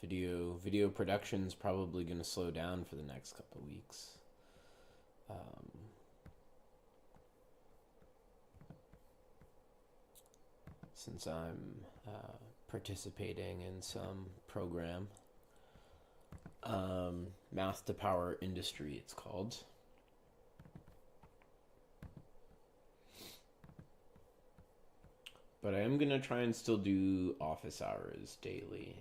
Video production's probably going to slow down for the next couple of weeks. Um, since I'm participating in some program, Math to Power Industry, it's called. But I am going to try and still do office hours daily.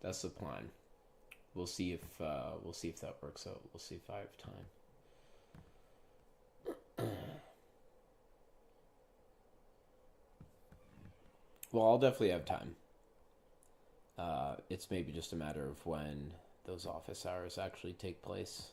That's the plan. We'll see if that works out. We'll see if I have time. Well, I'll definitely have time. It's maybe just a matter of when those office hours actually take place.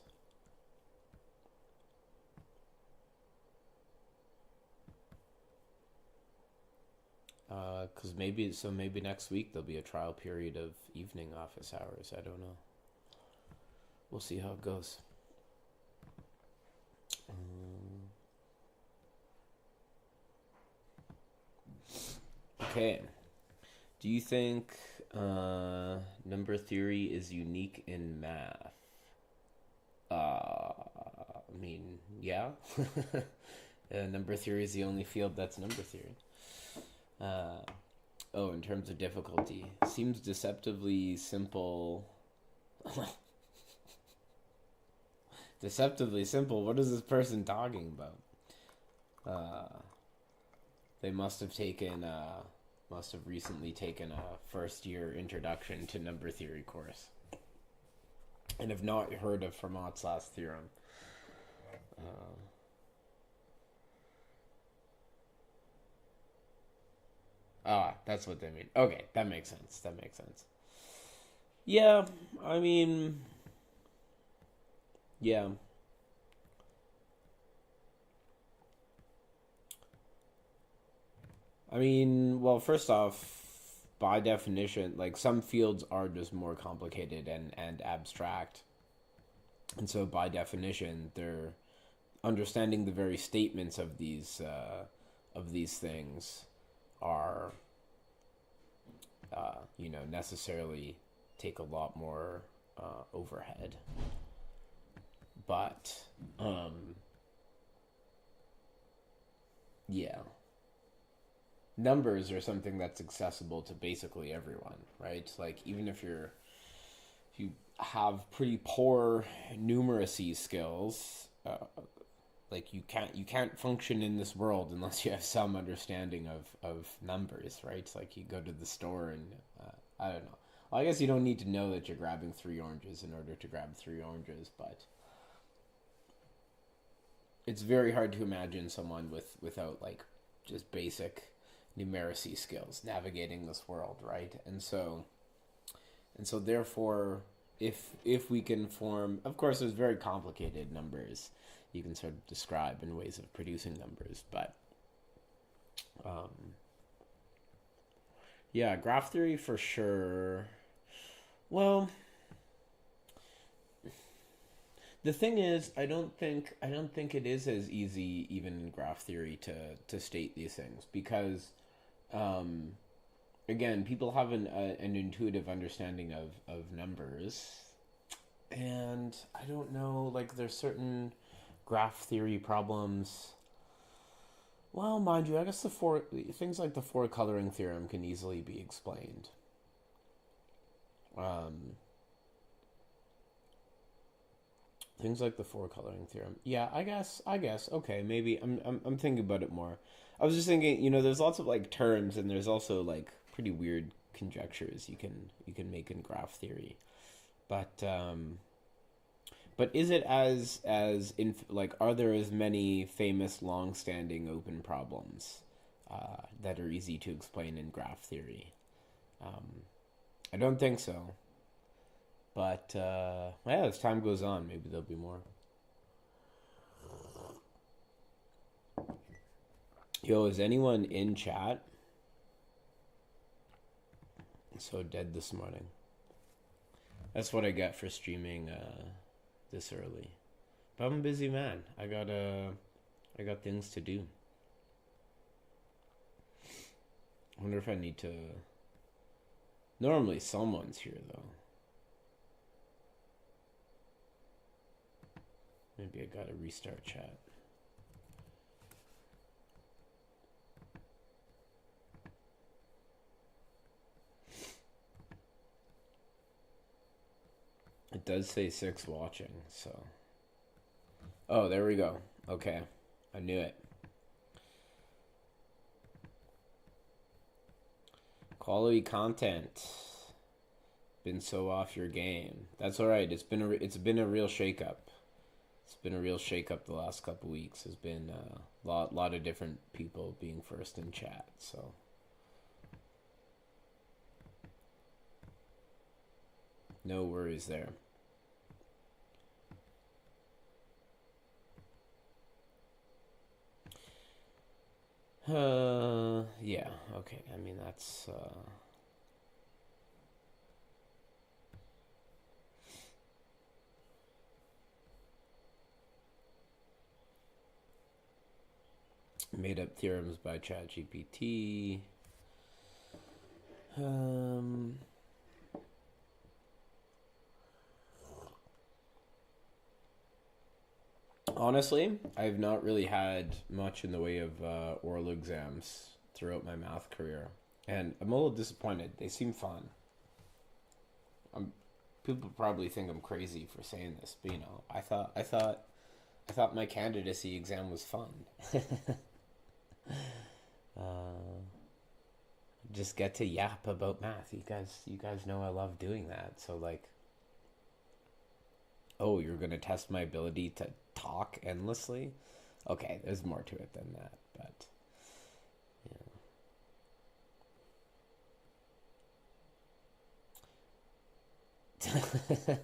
Because maybe next week there'll be a trial period of evening office hours. I don't know. We'll see how it goes. Okay. Do you think number theory is unique in math? I mean, yeah. Number theory is the only field that's number theory. In terms of difficulty, seems deceptively simple. Deceptively simple? What is this person talking about? They must have recently taken a first year introduction to number theory course and have not heard of Fermat's last theorem. That's what they mean. Okay, that makes sense. Yeah, I mean, yeah. I mean, well, first off, by definition, like some fields are just more complicated and abstract. And so by definition, they're understanding the very statements of these things are necessarily take a lot more overhead. But yeah, numbers are something that's accessible to basically everyone, right? Like even if you have pretty poor numeracy skills, like you can't function in this world unless you have some understanding of numbers, right? It's like you go to the store and I don't know. Well, I guess you don't need to know that you're grabbing 3 oranges in order to grab 3 oranges, but it's very hard to imagine someone without like just basic numeracy skills navigating this world, right? And so therefore, if we can form, of course, there's very complicated numbers you can sort of describe in ways of producing numbers, but yeah, graph theory for sure. Well, the thing is, I don't think it is as easy even in graph theory to state these things because um, again, people have an intuitive understanding of numbers, and I don't know, like there's certain graph theory problems. Well, mind you, I guess the four things like the four coloring theorem can easily be explained. Um, Things like the four coloring theorem. Yeah, I guess. Okay, maybe I'm thinking about it more. I was just thinking, there's lots of like terms, and there's also like pretty weird conjectures you can make in graph theory. But is it as in like are there as many famous long-standing open problems that are easy to explain in graph theory? Um, I don't think so. But yeah, as time goes on, maybe there'll be more. Yo, is anyone in chat? So dead this morning. That's what I get for streaming this early. But I'm a busy man. I got things to do. I wonder if I need to... Normally someone's here, though. Maybe I gotta restart chat. It does say 6 watching, so... Oh, there we go. Okay. I knew it. Quality content. Been so off your game. That's alright. It's been a real shakeup. It's been a real shakeup the last couple weeks. There's been a lot of different people being first in chat, so... No worries there. Yeah, okay. I mean, that's, made up theorems by ChatGPT. Honestly, I've not really had much in the way of oral exams throughout my math career, and I'm a little disappointed. They seem fun. People probably think I'm crazy for saying this, but I thought my candidacy exam was fun. Just get to yap about math. You guys know I love doing that. So like, oh, you're gonna test my ability to talk endlessly? Okay, there's more to it than that, but yeah.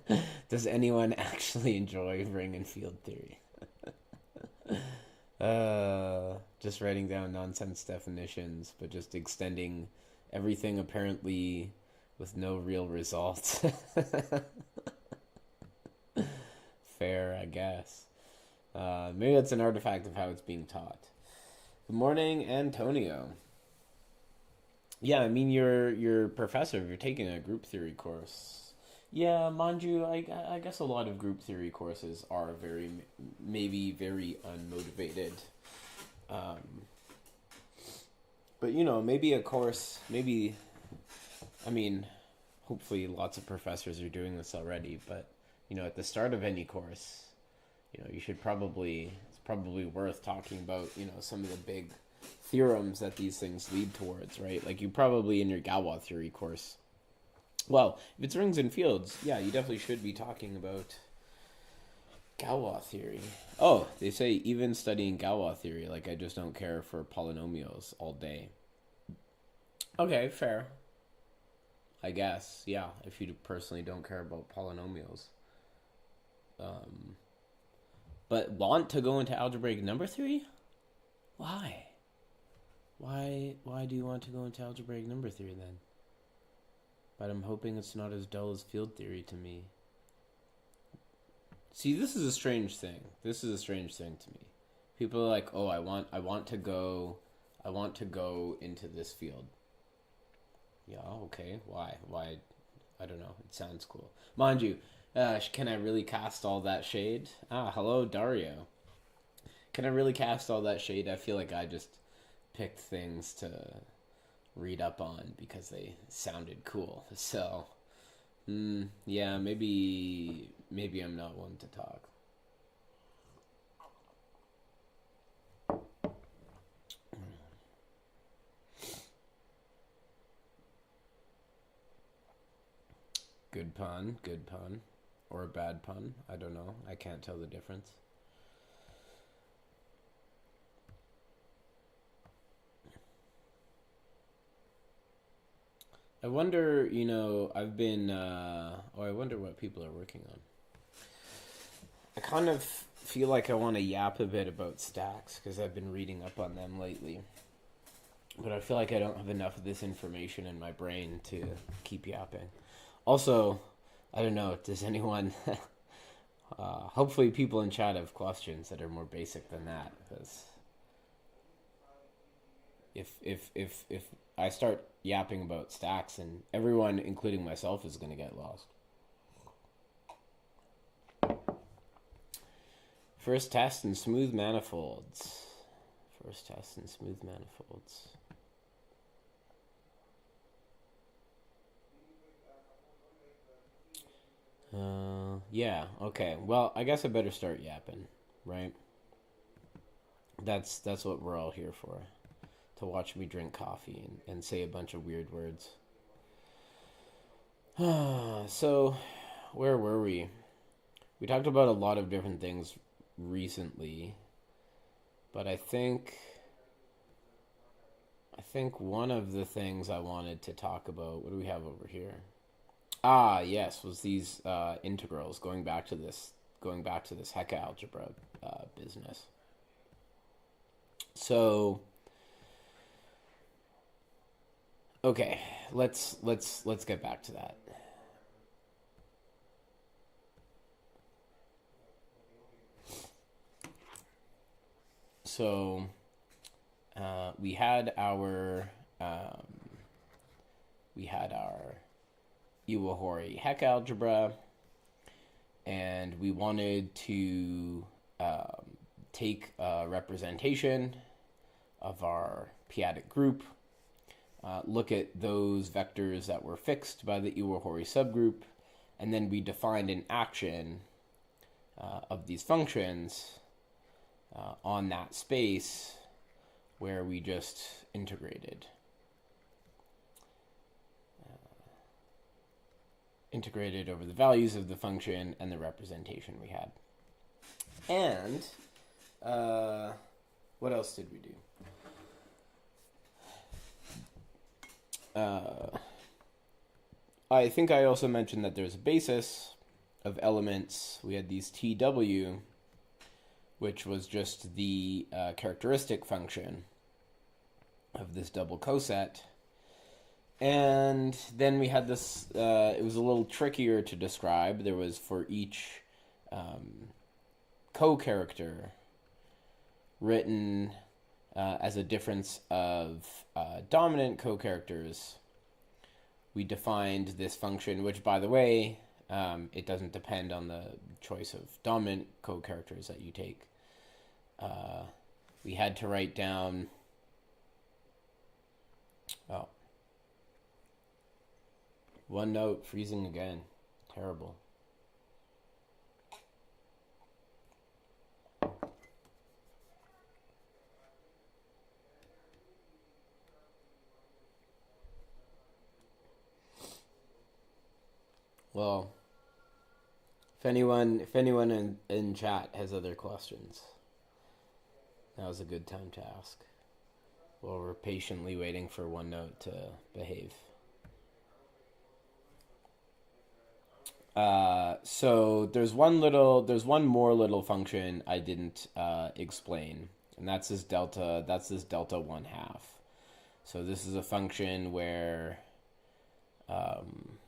Does anyone actually enjoy ring and field theory? Just writing down nonsense definitions, but just extending everything apparently with no real results. Fair, I guess. Maybe that's an artifact of how it's being taught. Good morning, Antonio. Yeah, I mean, your professor, if you're taking a group theory course. Yeah, mind you, I guess a lot of group theory courses are maybe very unmotivated. But, maybe a course, I mean, hopefully lots of professors are doing this already, but, at the start of any course, you should it's probably worth talking about, some of the big theorems that these things lead towards, right? Like you probably in your Galois theory course. Well, if it's rings and fields, yeah, you definitely should be talking about Galois theory. Oh, they say even studying Galois theory, like I just don't care for polynomials all day. Okay, fair. I guess, yeah, if you personally don't care about polynomials. But want to go into algebraic number theory? Why? Why do you want to go into algebraic number theory then? But I'm hoping it's not as dull as field theory to me. See, this is a strange thing. This is a strange thing to me. People are like, "Oh, I want to go into this field." Yeah, okay. Why? I don't know. It sounds cool. Mind you, can I really cast all that shade? Hello, Dario. Can I really cast all that shade? I feel like I just picked things to read up on because they sounded cool. So, yeah, maybe I'm not one to talk. Good pun. Or a bad pun. I don't know. I can't tell the difference. I wonder, I've been, I wonder what people are working on. I kind of feel like I want to yap a bit about stacks because I've been reading up on them lately. But I feel like I don't have enough of this information in my brain to keep yapping. Also, I don't know, does anyone... hopefully people in chat have questions that are more basic than that. Because If I start yapping about stacks, and everyone, including myself, is going to get lost. First test in smooth manifolds. First test in smooth manifolds. Yeah, okay. Well, I guess I better start yapping, right? That's what we're all here for. To watch me drink coffee and say a bunch of weird words. So, where were we? We talked about a lot of different things recently, but I think one of the things I wanted to talk about, what do we have over here? Ah, yes, was these integrals, going back to this Hecke algebra business. So, okay, let's get back to that. So, we had our Iwahori-Hecke algebra, and we wanted to take a representation of our p-adic group, look at those vectors that were fixed by the Iwahori subgroup, and then we defined an action of these functions on that space where we just integrated. Integrated over the values of the function and the representation we had. And what else did we do? I think I also mentioned that there's a basis of elements. We had these TW, which was just the characteristic function of this double coset. And then we had this, it was a little trickier to describe. There was for each co-character written as a difference of dominant co-characters. We defined this function, which, by the way, it doesn't depend on the choice of dominant co-characters that you take. We had to write down... Oh. OneNote freezing again. Terrible. Well, if anyone in chat has other questions, now's a good time to ask. While we're patiently waiting for OneNote to behave. So there's one more little function I didn't explain, and that's this delta 1/2. So this is a function where I'm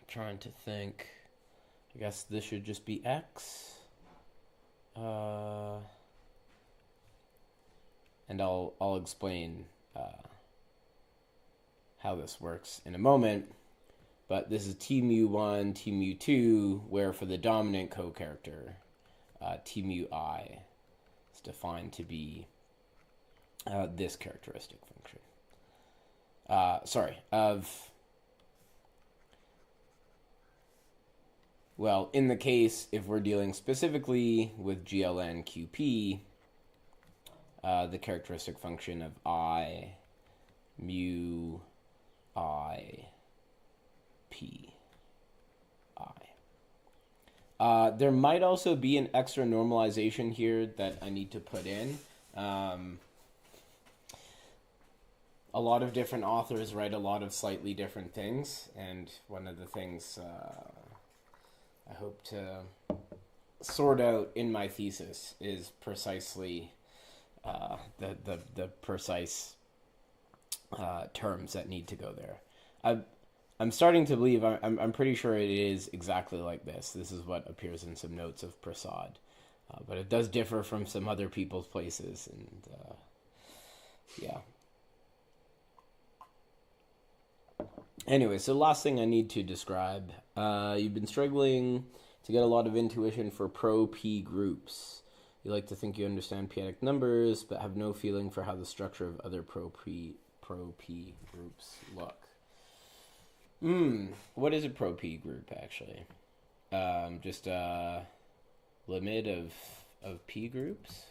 trying to think. I guess this should just be x. And I'll explain how this works in a moment, but this is T mu 1, T mu 2, where for the dominant co-character, T mu I is defined to be this characteristic function. Well, in the case, if we're dealing specifically with GLN QP, the characteristic function of I mu I P I. There might also be an extra normalization here that I need to put in. A lot of different authors write a lot of slightly different things, and one of the things I hope to sort out in my thesis is precisely the precise terms that need to go there. I'm starting to believe, I'm pretty sure it is exactly like this. This is what appears in some notes of Prasad. But it does differ from some other people's places, and yeah. Anyway, so last thing I need to describe. You've been struggling to get a lot of intuition for pro-P groups. You like to think you understand p-adic numbers, but have no feeling for how the structure of other pro-P groups look. What is a pro-P group, actually? Just a limit of P groups?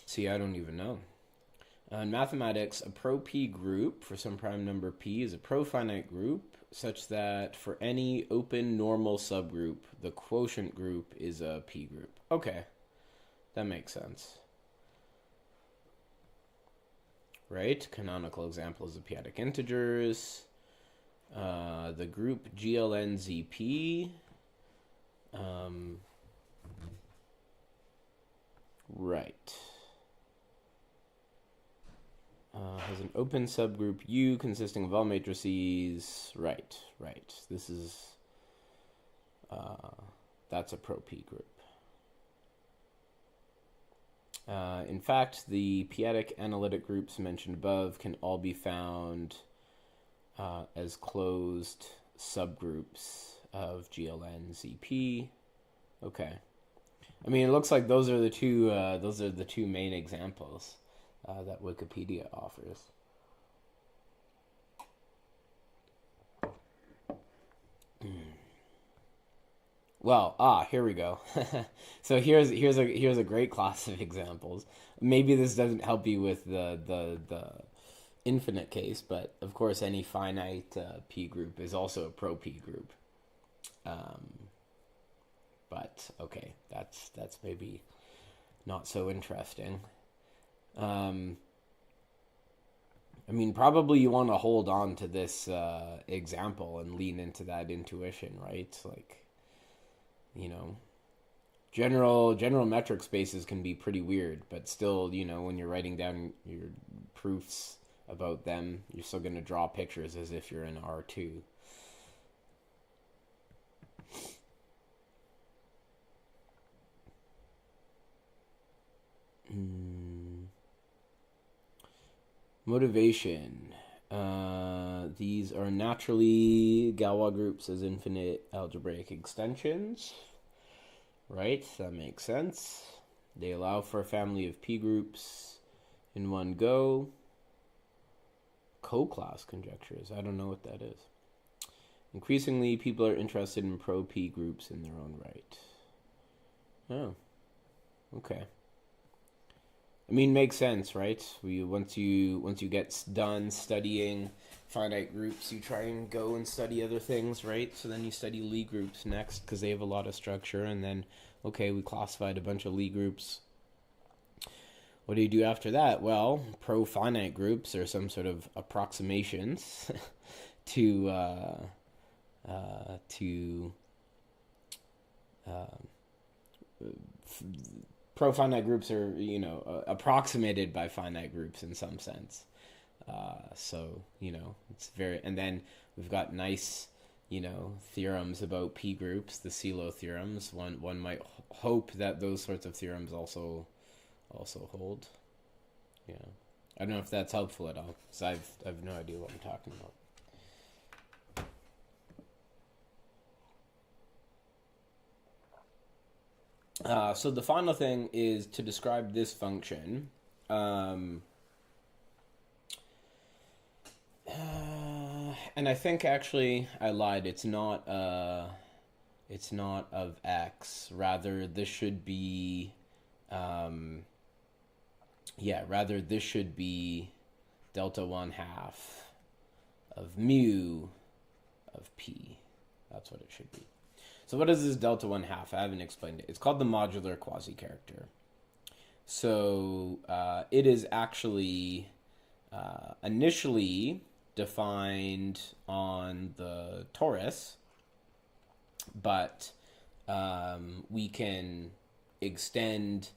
See, I don't even know. In mathematics, a pro-P group for some prime number P is a profinite group such that for any open normal subgroup, the quotient group is a P group. Okay, that makes sense. Right? Canonical examples of p-adic integers. The group GLNZP. Right. Has an open subgroup U consisting of all matrices. Right. This is, that's a pro-P group. In fact, the p-adic analytic groups mentioned above can all be found as closed subgroups of GLN-ZP. Okay. I mean, it looks like those are the two main examples that Wikipedia offers. Well, here we go. So here's a great class of examples. Maybe this doesn't help you with the infinite case, but of course any finite P group is also a pro-P group. But okay, that's maybe not so interesting. I mean, probably you want to hold on to this example and lean into that intuition, right? Like, you know, general metric spaces can be pretty weird, but still, you know, when you're writing down your proofs about them, you're still going to draw pictures as if you're in R2. Motivation. These are naturally Galois groups as infinite algebraic extensions. Right, that makes sense. They allow for a family of P groups in one go. Co-class conjectures. I don't know what that is. Increasingly, people are interested in pro-P groups in their own right. Oh, okay. I mean, makes sense, right? Once you get done studying finite groups, you try and go and study other things, right? So then you study Lie groups next because they have a lot of structure, and then okay, we classified a bunch of Lie groups. What do you do after that? Well, pro-finite groups are some sort of approximations to pro-finite groups are, you know, approximated by finite groups in some sense. So, you know, it's very, and then we've got nice, you know, theorems about P groups, the CELO theorems. One might hope that those sorts of theorems also hold. Yeah. I don't know if that's helpful at all, because I've no idea what I'm talking about. So the final thing is to describe this function. And I think actually I lied. It's not of x. Rather, this should be. Rather this should be delta 1/2 of mu of p. That's what it should be. So what is this delta 1/2? I haven't explained it. It's called the modular quasi-character. So it is actually initially defined on the torus, but we can extend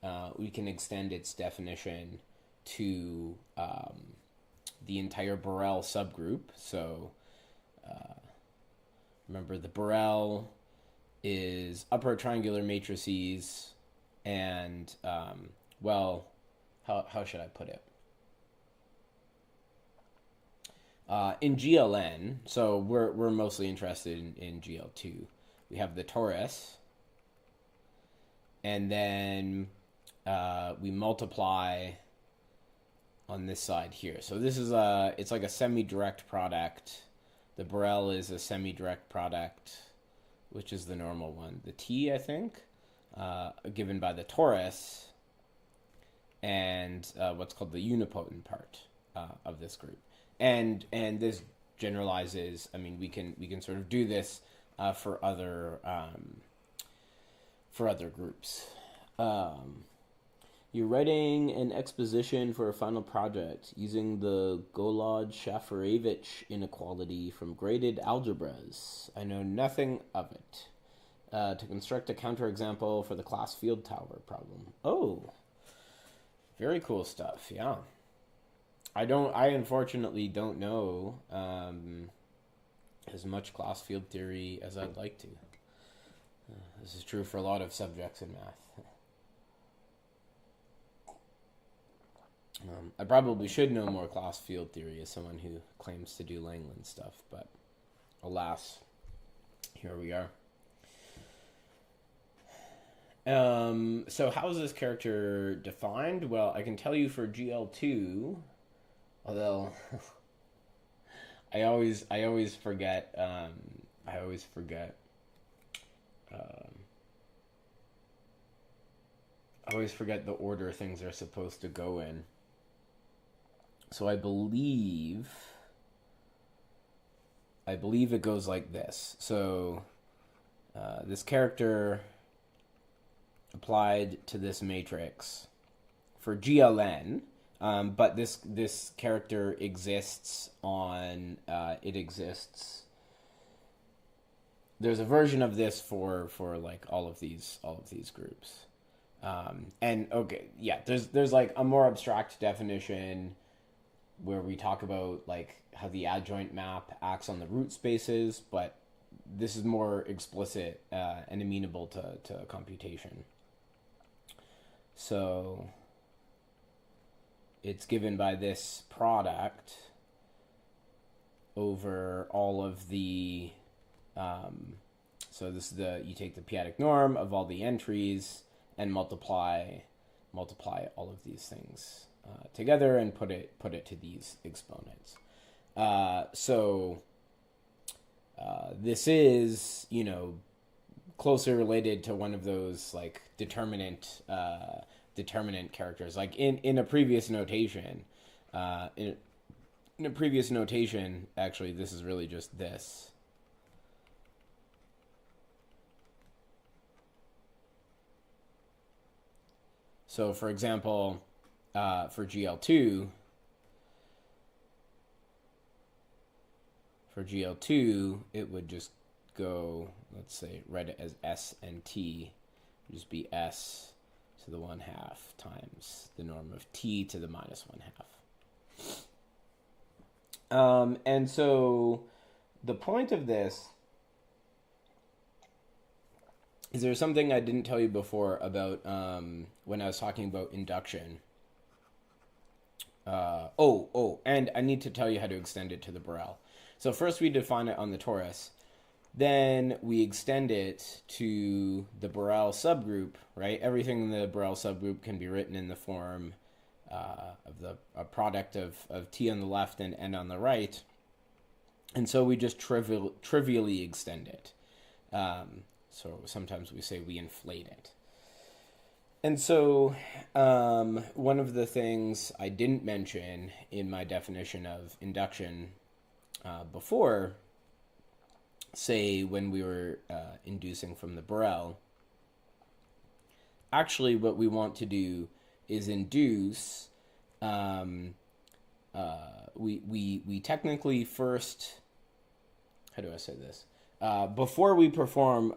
its definition to the entire Borel subgroup. So remember, the Borel is upper triangular matrices, and well, how should I put it? In GLN, so we're mostly interested in GL2. We have the torus, and then we multiply on this side here. So this is it's like a semi-direct product. The Borel is a semi-direct product, which is the normal one. The T, I think, given by the torus, and what's called the unipotent part of this group. And this generalizes. I mean, we can sort of do this for other groups. You're writing an exposition for a final project using the Golod-Shafarevich inequality from graded algebras. I know nothing of it. To construct a counterexample for the class field tower problem. Oh, very cool stuff. Yeah. I unfortunately don't know as much class field theory as I'd like to. This is true for a lot of subjects in math. I probably should know more class field theory as someone who claims to do Langland stuff, but alas, here we are. So how is this character defined? Well, I can tell you for GL2, although I always forget. I always forget the order things are supposed to go in. So I believe it goes like this. So this character applied to this matrix for GLN, but this character exists on there's a version of this for like all of these groups. And okay, yeah, there's like a more abstract definition where we talk about like how the adjoint map acts on the root spaces, but this is more explicit and amenable to computation. So it's given by this product over all of the so this is you take the p-adic norm of all the entries and multiply all of these things together and put it to these exponents. So this is, closely related to one of those like determinant characters. Like in a previous notation, actually, this is really just this. So, for example, for GL2, it would just go, let's say, write it as S and T, just be S to the 1/2 times the norm of T to the minus 1/2. And so the point of this is there's something I didn't tell you before about when I was talking about induction. And I need to tell you how to extend it to the Borel. So first we define it on the torus. Then we extend it to the Borel subgroup, right? Everything in the Borel subgroup can be written in the form of a product of T on the left and N on the right. And so we just trivially extend it. So sometimes we say we inflate it. And so one of the things I didn't mention in my definition of induction before, say when we were inducing from the Borel, actually what we want to do is induce, we technically first, how do I say this? Before we perform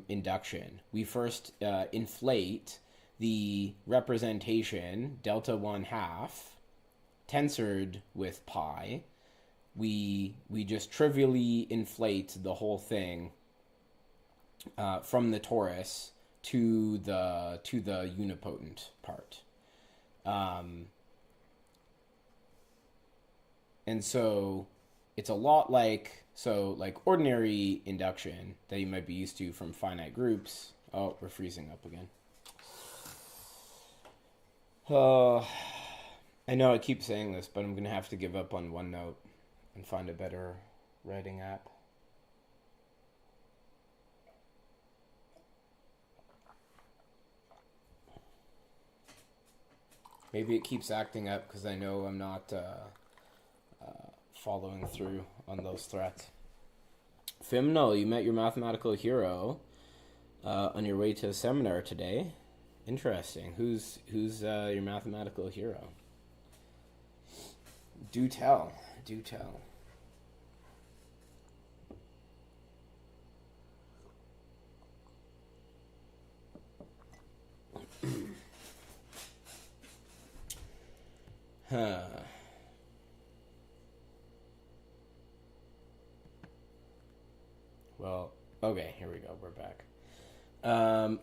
induction, we first inflate the representation delta 1/2 tensored with pi, we just trivially inflate the whole thing from the torus to the unipotent part. And so it's a lot like ordinary induction that you might be used to from finite groups. Oh, we're freezing up again. I know I keep saying this, but I'm going to have to give up on OneNote and find a better writing app. Maybe it keeps acting up because I know I'm not following through on those threats. Fimnal, you met your mathematical hero on your way to a seminar today. Interesting. Who's your mathematical hero? Do tell. Do tell. Well, okay, here we go. We're back.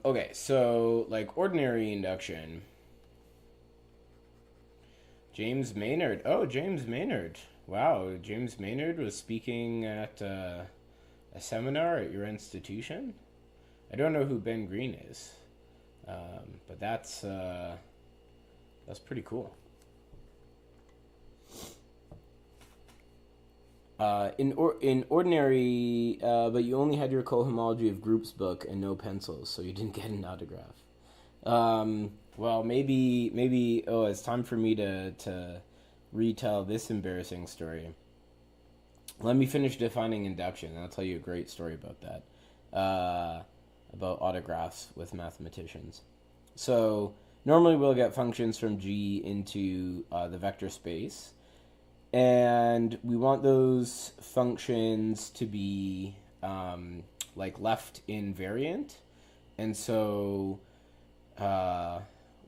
Okay, so like ordinary induction. James Maynard. Oh, James Maynard. Wow, James Maynard was speaking at a seminar at your institution. I don't know who Ben Green is, but that's pretty cool. In ordinary, but you only had your cohomology of groups book and no pencils, so you didn't get an autograph. Well, maybe. Oh, it's time for me to retell this embarrassing story. Let me finish defining induction, and I'll tell you a great story about that. About autographs with mathematicians. So normally we'll get functions from G into the vector space. And we want those functions to be like left invariant. And so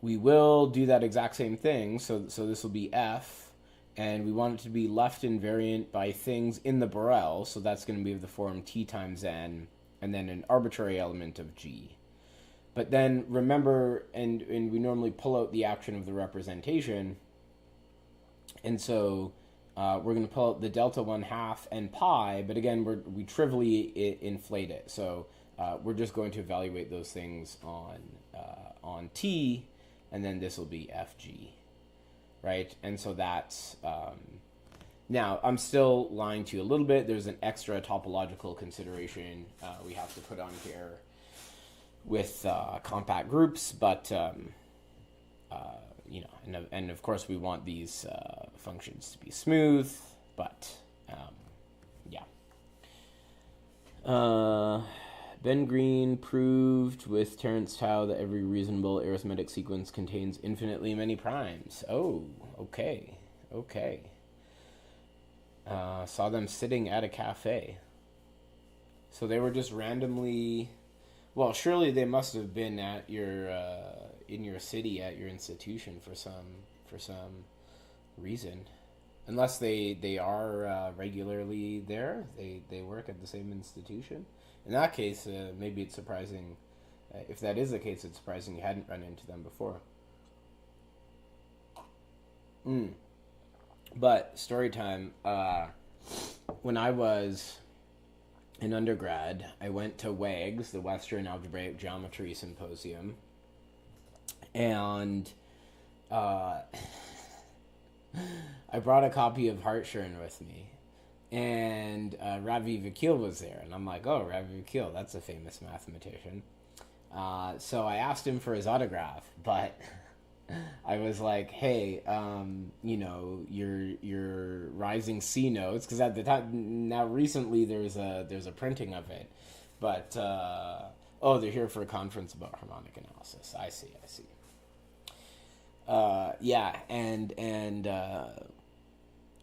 we will do that exact same thing. So this will be F. And we want it to be left invariant by things in the Borel. So that's going to be of the form T times N. And then an arbitrary element of G. But then remember, and we normally pull out the action of the representation. And so we're going to pull out the delta 1/2 and pi, but again, we trivially inflate it. So we're just going to evaluate those things on T, and then this will be FG, right? And so that's... now, I'm still lying to you a little bit. There's an extra topological consideration we have to put on here with compact groups, but... and of course we want these functions to be smooth, but yeah. Ben Green proved with Terence Tao that every reasonable arithmetic sequence contains infinitely many primes. Oh, okay. Saw them sitting at a cafe. So they were just randomly... Well, surely they must have been at your... in your city at your institution for some reason, unless they are regularly there. They work at the same institution. In that case, maybe it's surprising. If that is the case, it's surprising you hadn't run into them before. But story time. When I was in undergrad, I went to WAGS, the Western Algebraic Geometry Symposium. And I brought a copy of Hartshorne with me, and Ravi Vakil was there, and I'm like, oh, Ravi Vakil, that's a famous mathematician. So I asked him for his autograph, but I was like, hey, your rising C notes, because at the time, now recently there's a printing of it, but they're here for a conference about harmonic analysis. I see.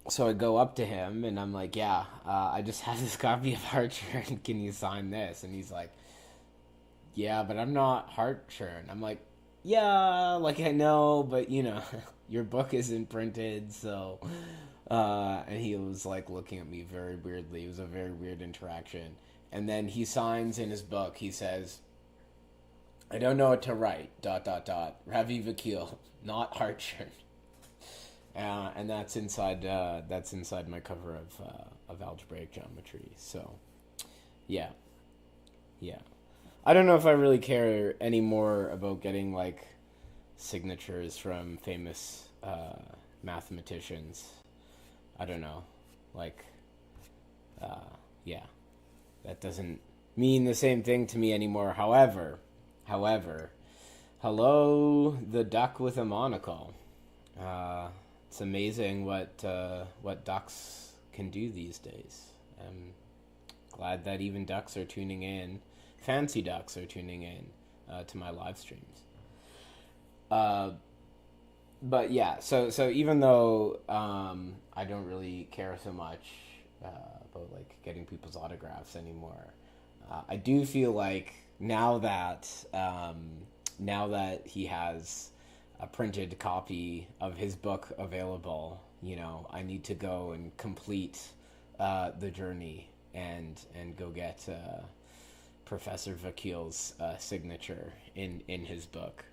So I go up to him and I'm like, I just have this copy of Hartshorne. Can you sign this? And he's like, yeah, but I'm not Hartshorne. I'm like, yeah, like I know, but you know, your book isn't printed, so and he was like looking at me very weirdly. It was a very weird interaction. And then he signs in his book, he says, I don't know what to write, dot dot dot. Ravi Vakil, not Hartshorn. And that's inside my cover of algebraic geometry. So yeah. Yeah. I don't know if I really care anymore about getting like signatures from famous mathematicians. I don't know. Like, yeah, that doesn't mean the same thing to me anymore. However, hello, the duck with a monocle. It's amazing what ducks can do these days. I'm glad that even ducks are tuning in. Fancy ducks are tuning in to my live streams. But yeah, so even though I don't really care so much about like getting people's autographs anymore, I do feel like now that he has a printed copy of his book available, you know, I need to go and complete the journey and go get Professor Vakil's signature in his book.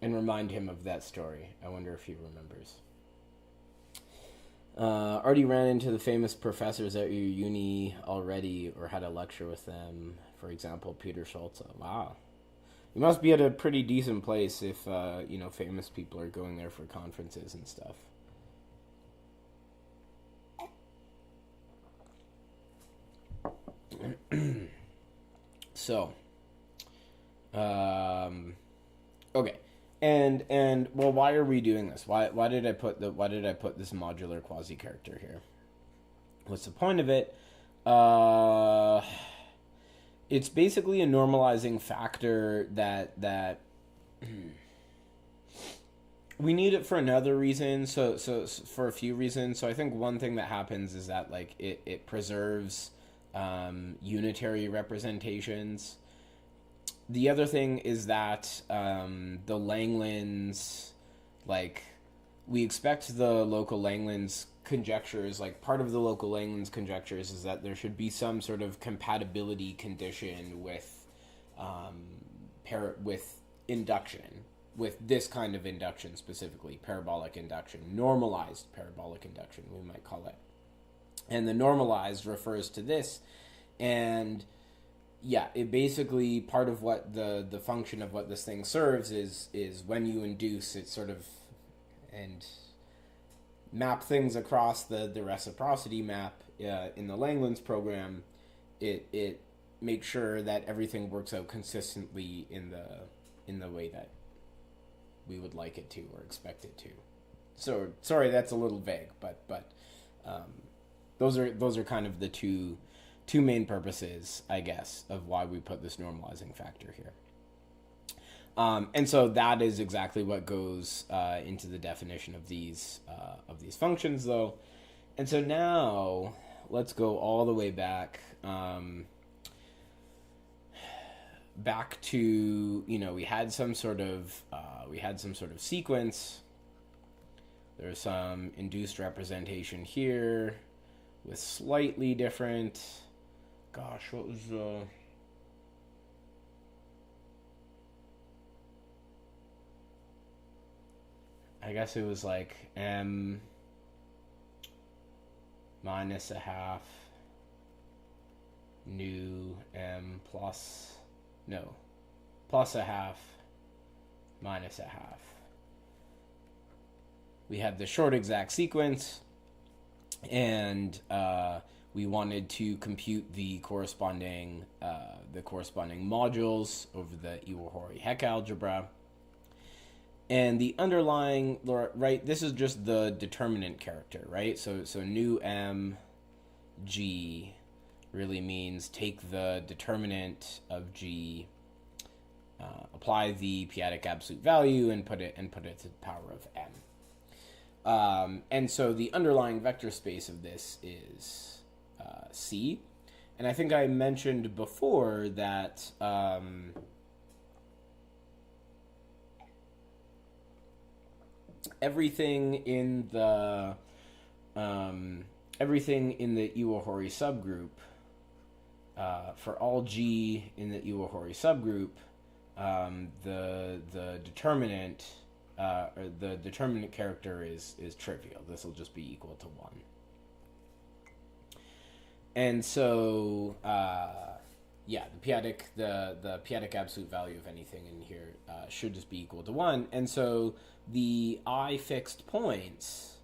And remind him of that story. I wonder if he remembers. Already ran into the famous professors at your uni already, or had a lecture with them. For example, Peter Schulze. Wow, you must be at a pretty decent place if you know, famous people are going there for conferences and stuff. So, okay. And well, why are we doing this? Why did I put this modular quasi character here? What's the point of it? It's basically a normalizing factor that we need it for another reason. So for a few reasons. So I think one thing that happens is that like it preserves unitary representations. The other thing is that the Langlands, like, we expect the local Langlands conjectures, like, part of the local Langlands conjectures is that there should be some sort of compatibility condition with with induction, with this kind of induction specifically, parabolic induction, normalized parabolic induction, we might call it. And the normalized refers to this, and yeah, it basically, part of what the function of what this thing serves is when you induce it sort of and map things across the reciprocity map in the Langlands program, it makes sure that everything works out consistently in the way that we would like it to or expect it to. So sorry, that's a little vague, but those are kind of the two main purposes, I guess, of why we put this normalizing factor here. And so that is exactly what goes into the definition of these functions, though. And so now let's go all the way back to, you know, we had some sort of sequence. There's some induced representation here with slightly different. Gosh, what was I guess it was like m minus a half nu m plus a half minus a half. We had the short exact sequence, and we wanted to compute the corresponding modules over the Iwahori-Hecke algebra. And the underlying, right, this is just the determinant character, right? So nu m g really means take the determinant of g, apply the p-adic absolute value, and put it to the power of m. And so the underlying vector space of this is C. And I think I mentioned before that everything in the everything in the Iwahori subgroup, for all G in the Iwahori subgroup, the determinant or the determinant character is trivial. This will just be equal to 1. And so yeah, the p-adic absolute value of anything in here should just be equal to 1. And so the I fixed points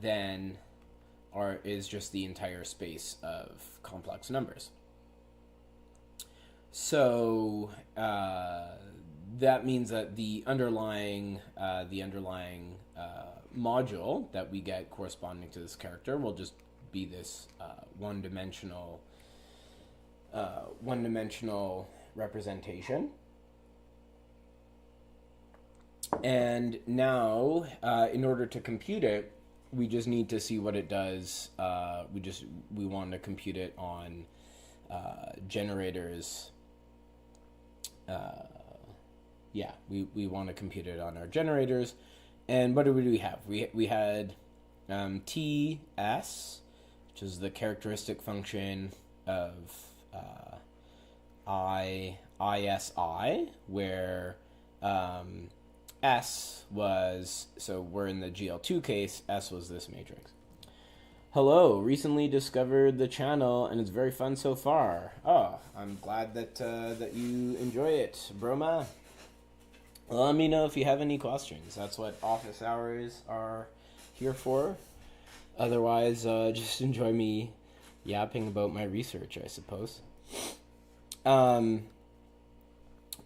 then is just the entire space of complex numbers. So that means that the underlying module that we get corresponding to this character will just be this one-dimensional representation. And now, in order to compute it, we just need to see what it does. We want to compute it on generators. We want to compute it on our generators. And what do we have? We had TS, which is the characteristic function of ISI, where S was, so we're in the GL2 case, S was this matrix. Hello, recently discovered the channel and it's very fun so far. Oh, I'm glad that you enjoy it, Broma. Well, let me know if you have any questions. That's what office hours are here for. Otherwise, just enjoy me yapping about my research, I suppose.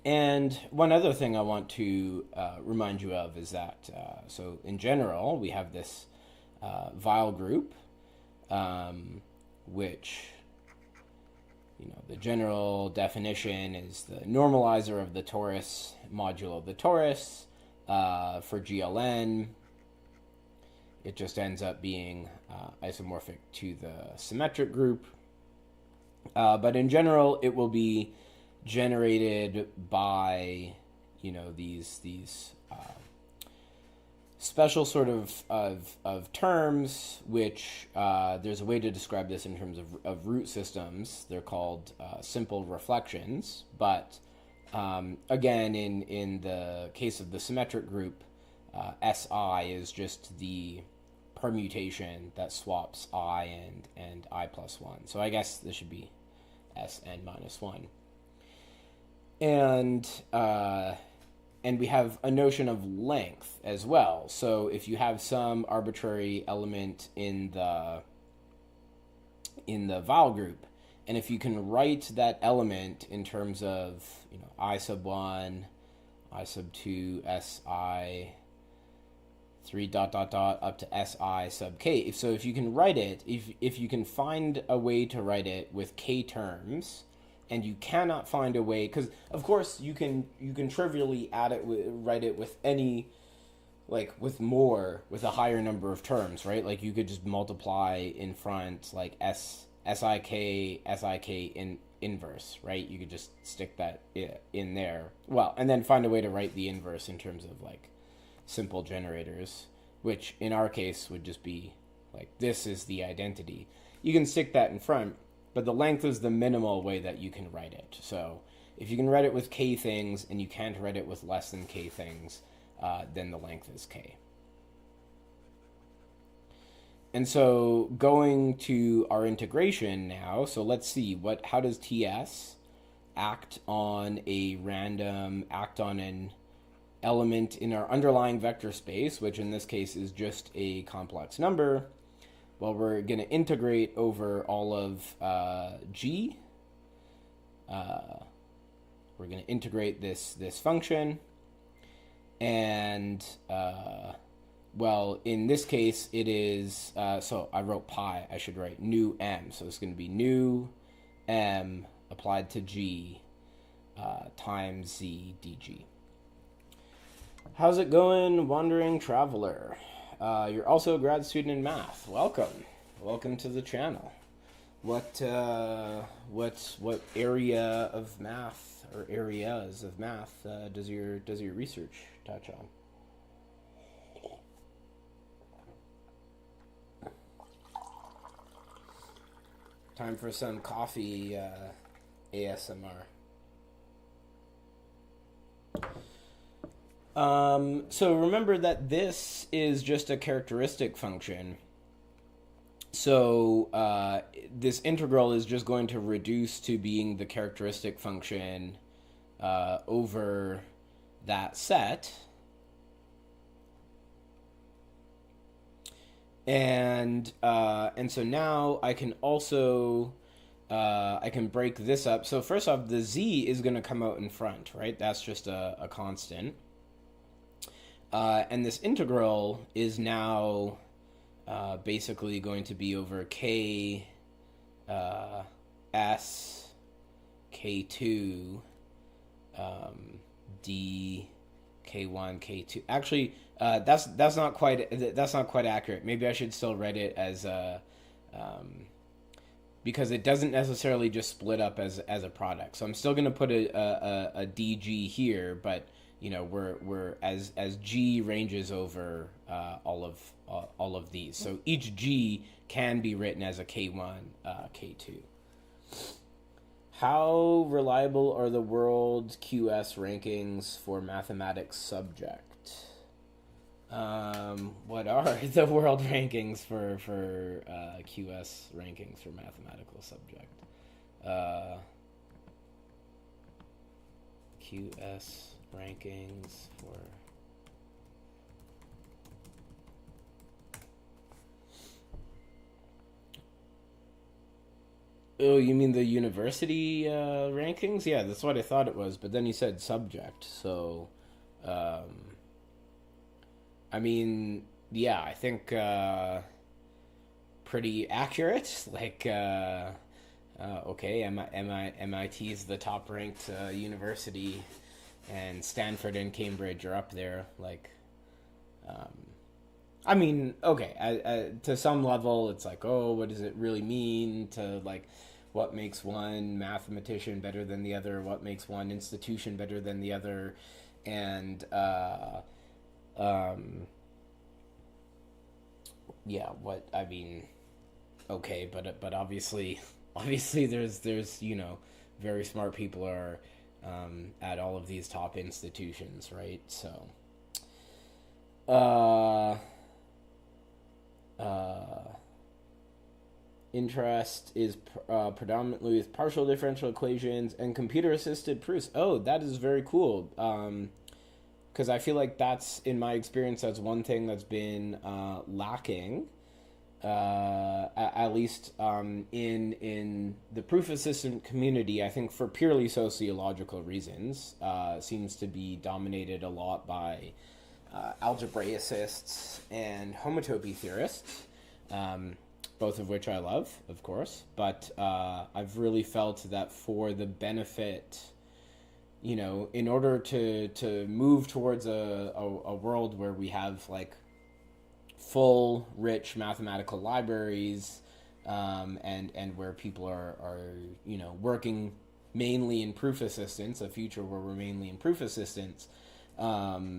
And one other thing I want to remind you of is that, so in general, we have this vowel group, which, the general definition is the normalizer of the torus modulo of the torus. For GLN, it just ends up being isomorphic to the symmetric group. But in general, it will be generated by these special sort of terms, which there's a way to describe this in terms of root systems. They're called simple reflections, but again, in the case of the symmetric group, SI is just the permutation that swaps I and I plus 1. So I guess this should be SN minus 1. And we have a notion of length as well. So if you have some arbitrary element in the vowel group, and if you can write that element in terms of I sub 1, I sub 2, SI 3 ... up to SI sub k. So if you can write it, if you can find a way to write it with k terms, and you cannot find a way, because of course you can trivially write it with any, with a higher number of terms, right? Like you could just multiply in front, like SIK in inverse, right? You could just stick that in there. Well, and then find a way to write the inverse in terms of simple generators, which in our case would just be this is the identity. You can stick that in front, but the length is the minimal way that you can write it. So if you can write it with k things and you can't write it with less than k things, then the length is k. And so going to our integration now, so let's see, how does TS act on an element in our underlying vector space, which in this case is just a complex number. Well, we're going to integrate over all of G. We're going to integrate this function. And, well, in this case, it is, so I wrote pi. I should write nu m. So it's going to be nu m applied to G times z dg. How's it going, wandering traveler? You're also a grad student in math. Welcome to the channel. What area of math or areas of math does your research touch on? Time for some coffee ASMR. So remember that this is just a characteristic function. So this integral is just going to reduce to being the characteristic function over that set. And so now I can also I can break this up. So first off, the z is going to come out in front, right? That's just a constant. And this integral is now basically going to be over k s k2 d k1 k2. Actually, that's not quite accurate. Maybe I should still write it as because it doesn't necessarily just split up as a product. So I'm still going to put a dg here, but you know we're as g ranges over all of these. So each g can be written as a k1 k2. How reliable are the world QS rankings for mathematics subject? What are the world rankings for QS rankings for mathematical subject? QS rankings for... Oh, you mean the university rankings? Yeah, that's what I thought it was. But then you said subject, so I mean, yeah, I think pretty accurate. Like, okay, MIT is the top ranked university, and Stanford and Cambridge are up there. Like, I mean, okay, to some level, it's like, oh, what does it really mean to, like, what makes one mathematician better than the other? What makes one institution better than the other? And, yeah, what, I mean, okay, but obviously, there's, you know, very smart people are, at all of these top institutions, right? So, interest is predominantly with partial differential equations and computer-assisted proofs. Oh, that is very cool. Because I feel like that's, in my experience, that's one thing that's been lacking, at least in the proof assistant community. I think for purely sociological reasons, seems to be dominated a lot by algebraicists and homotopy theorists. Both of which I love, of course, but I've really felt that for the benefit, you know, in order to move towards a world where we have like full, rich mathematical libraries, and where people are you know working mainly in proof assistance, a future where we're mainly in proof assistance, that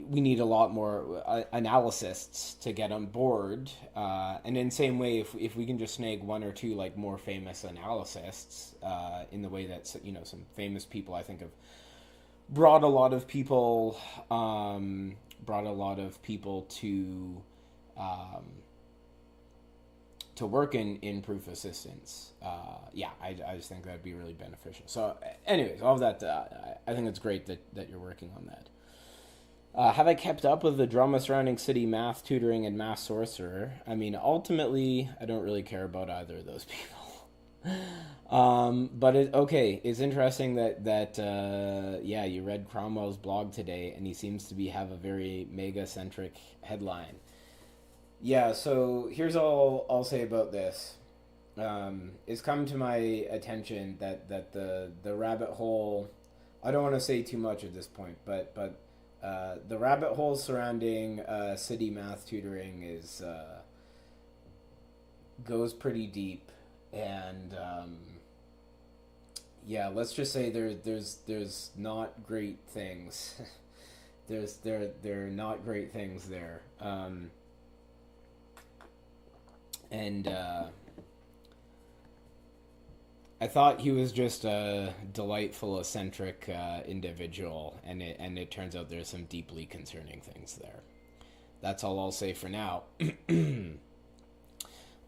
we need a lot more analysts to get on board, and in the same way, if we can just snag one or two like more famous analysts, in the way that, you know, some famous people I think have brought a lot of people to work in proof assistance. Yeah, I just think that'd be really beneficial. So, anyways, all of that, I think it's great that you're working on that. Have I kept up with the drama surrounding City Math Tutoring and Math Sorcerer? I mean, ultimately, I don't really care about either of those people. But it's interesting that yeah, you read Cromwell's blog today, and he seems to have a very mega-centric headline. Yeah, so here's all I'll say about this. It's come to my attention that the rabbit hole, I don't want to say too much at this point, but the rabbit hole surrounding city math tutoring is goes pretty deep, and yeah, let's just say there's not great things. there are not great things there, And I thought he was just a delightful, eccentric individual, and it turns out there's some deeply concerning things there. That's all I'll say for now.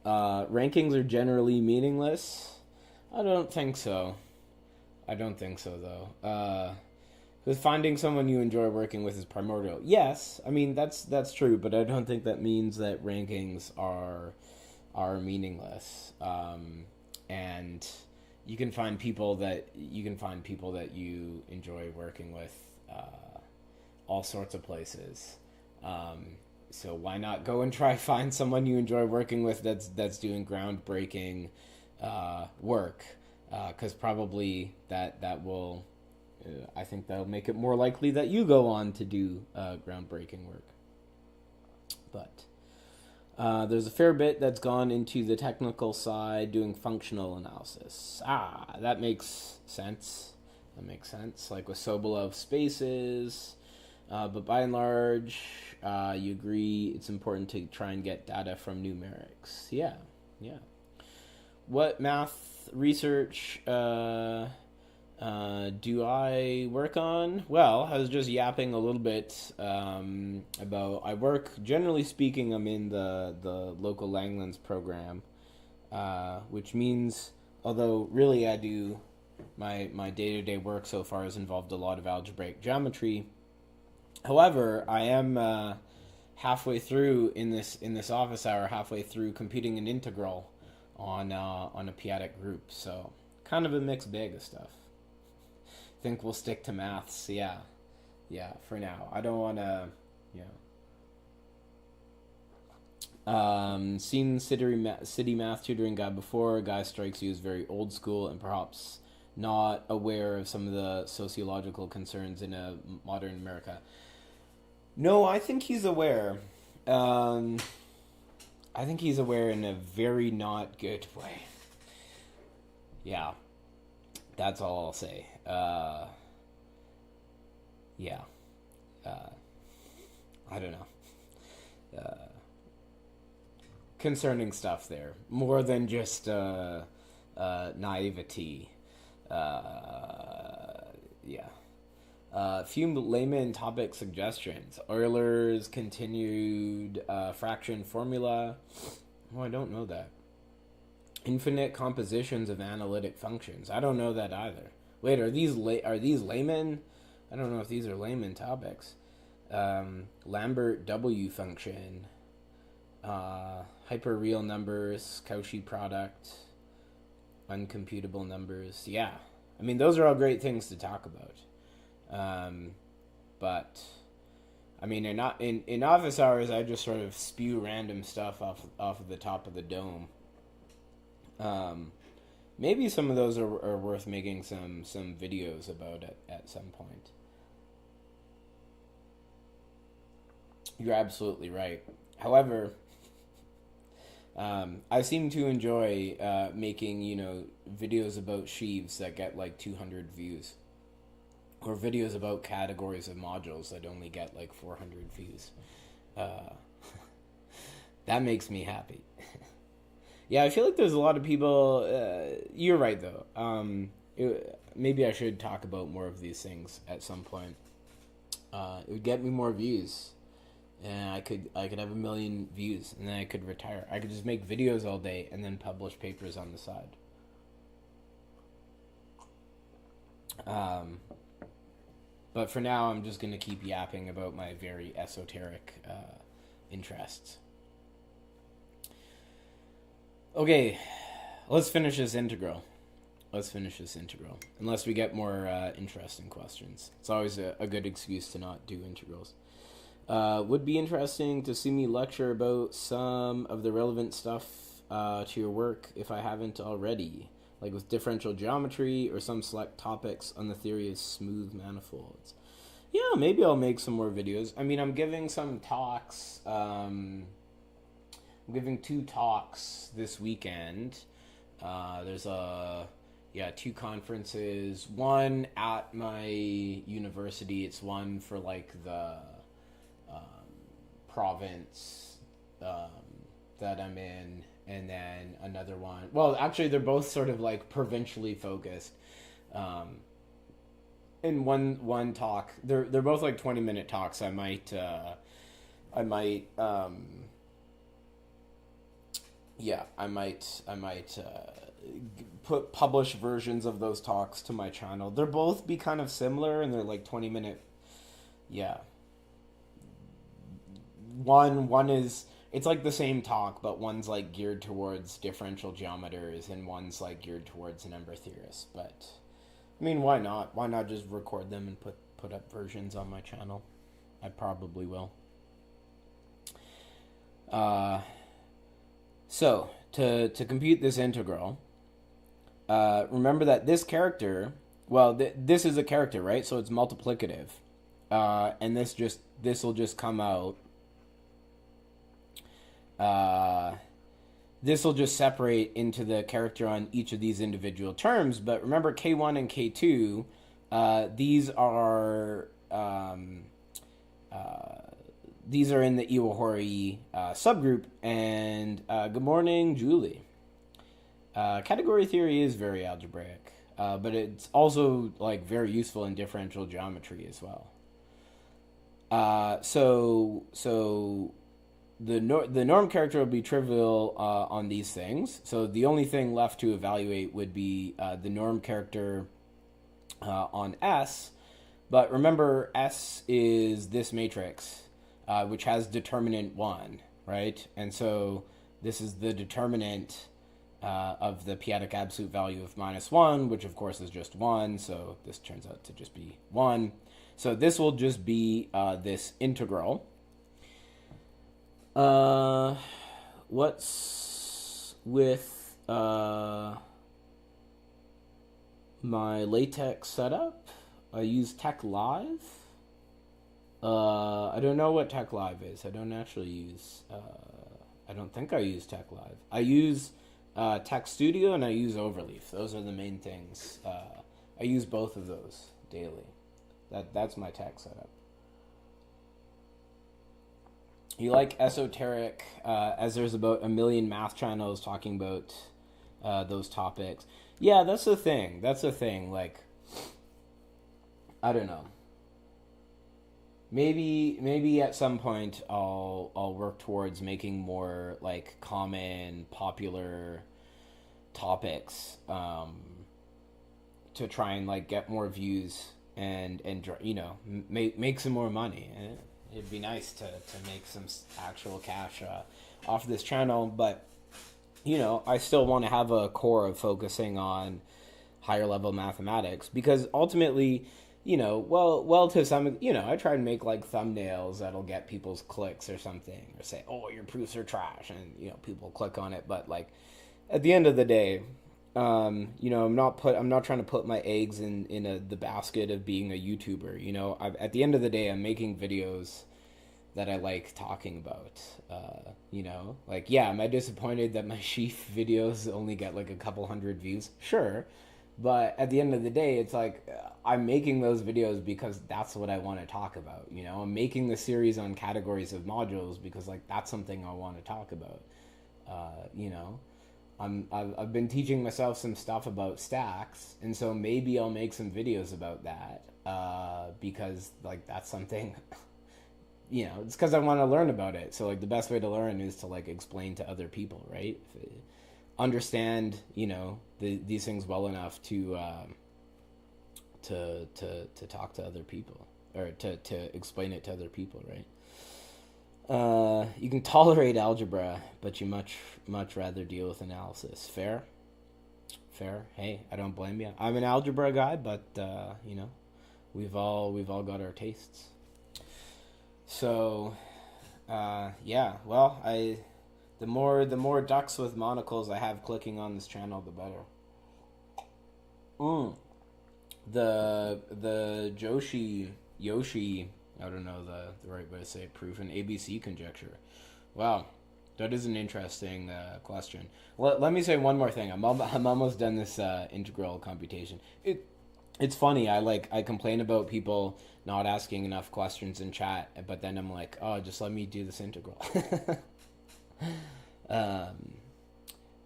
Rankings are generally meaningless. I don't think so. Though. Because finding someone you enjoy working with is primordial. Yes, I mean that's true, but I don't think that means that rankings are meaningless. And you can find people that you enjoy working with all sorts of places. So why not go and try find someone you enjoy working with that's doing groundbreaking work? Because probably that will, I think that'll make it more likely that you go on to do groundbreaking work. But there's a fair bit that's gone into the technical side, doing functional analysis. That makes sense. Like with Sobolev spaces. But by and large, you agree it's important to try and get data from numerics. Yeah. What math research do I work on? Well, I was just yapping a little bit about. I work, generally speaking, I'm in the local Langlands program, which means, although really I do my day-to-day work so far has involved a lot of algebraic geometry. However, I am halfway through in this office hour, halfway through computing an integral on a p-adic group. So kind of a mixed bag of stuff. Think we'll stick to maths. Yeah, for now. I don't want to, seen city math tutoring guy before. A guy strikes you as very old school and perhaps not aware of some of the sociological concerns in a modern America. No, I think he's aware. I think he's aware in a very not good way. Yeah. That's all I'll say. I don't know. Concerning stuff there. More than just naivety. Few layman topic suggestions. Euler's continued fraction formula. Oh, I don't know that. Infinite compositions of analytic functions. I don't know that either. Wait, are these layman? I don't know if these are layman topics. Lambert W function. Hyperreal numbers. Cauchy product. Uncomputable numbers. Yeah. I mean, those are all great things to talk about. But I mean, in office hours, I just sort of spew random stuff off of the top of the dome. Maybe some of those are worth making some videos about at some point. You're absolutely right. However, I seem to enjoy making videos about sheaves that get like 200 views. Or videos about categories of modules that only get like 400 views. That makes me happy. Yeah, I feel like there's a lot of people... you're right, though. Maybe I should talk about more of these things at some point. It would get me more views. And I could have 1 million views, and then I could retire. I could just make videos all day and then publish papers on the side. But for now, I'm just going to keep yapping about my very esoteric interests. Okay, let's finish this integral. Unless we get more interesting questions. It's always a good excuse to not do integrals. Would be interesting to see me lecture about some of the relevant stuff to your work if I haven't already. Like with differential geometry or some select topics on the theory of smooth manifolds. Yeah, maybe I'll make some more videos. I mean, I'm giving some talks. I'm giving 2 talks this weekend. There's 2 conferences. One at my university. It's one for like the province that I'm in, and then another one. Well, actually, they're both sort of like provincially focused. In one talk, they're both like 20-minute talks. I might yeah, I might publish versions of those talks to my channel. They're both be kind of similar, and they're like 20-minute. Yeah, one is it's like the same talk, but one's like geared towards differential geometers, and one's like geared towards number theorists. But I mean, why not? Why not just record them and put up versions on my channel? I probably will. So to compute this integral, remember that this character, well, this is a character, right? So it's multiplicative, and this will just come out. This will just separate into the character on each of these individual terms. But remember, K1 and K2, these are in the Iwahori subgroup. And good morning, Julie. Category theory is very algebraic, but it's also like very useful in differential geometry as well. So the norm character will be trivial on these things. So the only thing left to evaluate would be the norm character on S. But remember, S is this matrix, which has determinant 1, right? And so this is the determinant of the p-adic absolute value of -1, which of course is just 1. So this turns out to just be 1. So this will just be this integral. What's with my LaTeX setup? I use Tech Live. I don't know what Tech Live is. I don't actually use. I don't think I use Tech Live. I use Tech Studio and I use Overleaf. Those are the main things. I use both of those daily. That's my tech setup. You like esoteric, as there's about a million math channels talking about those topics. Yeah, that's the thing. Like, I don't know. Maybe at some point I'll work towards making more like common, popular topics to try and like get more views and make some more money. It'd be nice to make some actual cash off this channel, but I still want to have a core of focusing on higher level mathematics, because ultimately, to some, I try and make like thumbnails that'll get people's clicks or something, or say, oh, your proofs are trash, and people click on it. But like at the end of the day, I'm not trying to put my eggs in the basket of being a YouTuber. At the end of the day, I'm making videos that I like talking about. Like, yeah, am I disappointed that my sheaf videos only get like a couple hundred views? Sure. But at the end of the day, it's like I'm making those videos because that's what I want to talk about. I'm making the series on categories of modules because like that's something I want to talk about. I've been teaching myself some stuff about stacks, and so maybe I'll make some videos about that because like that's something. It's because I want to learn about it. So like the best way to learn is to like explain to other people, right? Understand these things well enough to talk to other people, or to explain it to other people, right? You can tolerate algebra, but you much rather deal with analysis. Fair. Hey, I don't blame you. I'm an algebra guy, but we've all got our tastes. So yeah, well, the more ducks with monocles I have clicking on this channel, the better. The Yoshi, I don't know the right way to say it, proof, an ABC conjecture. Wow, that is an interesting question. Let me say one more thing. I'm almost done this integral computation. It's funny. I complain about people not asking enough questions in chat, but then I'm like, oh, just let me do this integral.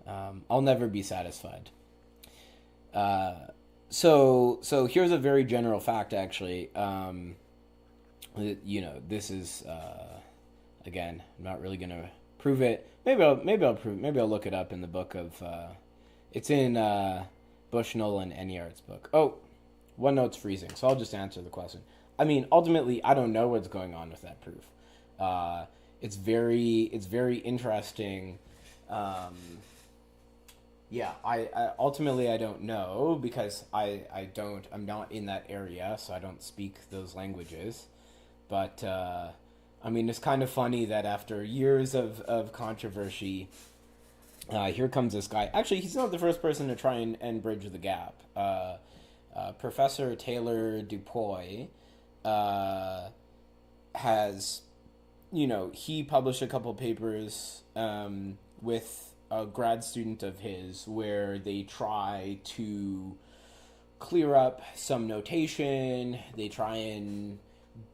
I'll never be satisfied. So here's a very general fact, actually. This is again, I'm not really gonna prove it. Maybe I'll look it up in the book of. It's in Bushnell and Enyart's book. Oh, OneNote's freezing, so I'll just answer the question. I mean, ultimately, I don't know what's going on with that proof. It's very interesting. I ultimately I don't know because I'm not in that area, so I don't speak those languages. But I mean, it's kind of funny that after years of controversy, here comes this guy. Actually, he's not the first person to try and bridge the gap. Professor Taylor Dupuy has, he published a couple papers with a grad student of his where they try to clear up some notation. They try and